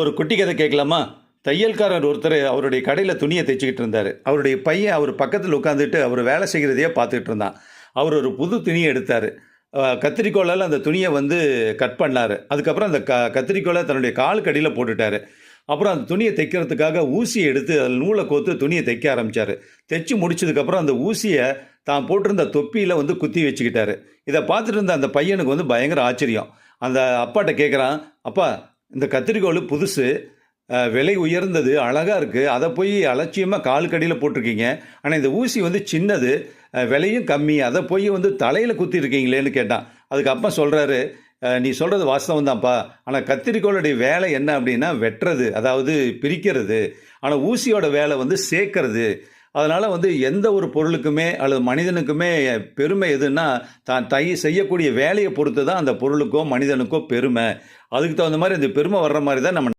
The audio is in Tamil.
ஒரு குட்டி கதை கேட்கலாமா? தையல்காரர் ஒருத்தர் அவருடைய கடையில் துணியை தைச்சிக்கிட்டு இருந்தார். அவருடைய பையன் அவர் பக்கத்தில் உட்காந்துட்டு அவர் வேலை செய்கிறதையே பார்த்துட்டு இருந்தான். அவர் ஒரு புது துணியை எடுத்தார். கத்திரிக்கோளால் அந்த துணியை வந்து கட் பண்ணார். அதுக்கப்புறம் அந்த கத்திரிக்கோளை தன்னுடைய காலுக்கு அடியில் போட்டுட்டார். அப்புறம் அந்த துணியை தைக்கிறதுக்காக ஊசியை எடுத்து அதில் நூலை கோர்த்து துணியை தைக்க ஆரம்பித்தார். தைச்சி முடிச்சதுக்கப்புறம் அந்த ஊசியை தான் போட்டிருந்த தொப்பியில் வந்து குத்தி வச்சுக்கிட்டாரு. இதை பார்த்துட்டு இருந்த அந்த பையனுக்கு வந்து பயங்கர ஆச்சரியம். அந்த அப்பாட்ட கேட்குறான், அப்பா இந்த கத்திரிக்கோள் புதுசு, விலை உயர்ந்தது, அழகாக இருக்குது, அதை போய் அலட்சியமாக காலுக்கடியில் போட்டிருக்கீங்க. ஆனால் இந்த ஊசி வந்து சின்னது, விலையும் கம்மி, அதை போய் வந்து தலையில் குத்திருக்கீங்களேன்னு கேட்டான். அதுக்கு அப்பா சொல்கிறாரு, நீ சொல்கிறது வாஸ்தவம் தான்ப்பா, ஆனால் கத்திரிக்கோளுடைய வேலை என்ன அப்படின்னா வெட்டுறது, அதாவது பிரிக்கிறது. ஆனால் ஊசியோட வேலை வந்து சேர்க்கறது. அதனால் வந்து எந்த ஒரு பொருளுக்குமே அல்லது மனிதனுக்குமே பெருமை எதுன்னா தான் செய்யக்கூடிய வேலையை பொறுத்து தான் அந்த பொருளுக்கோ மனிதனுக்கோ பெருமை. அதுக்கு தகுந்த மாதிரி இந்த பெருமை வர்ற மாதிரி தான் நம்ம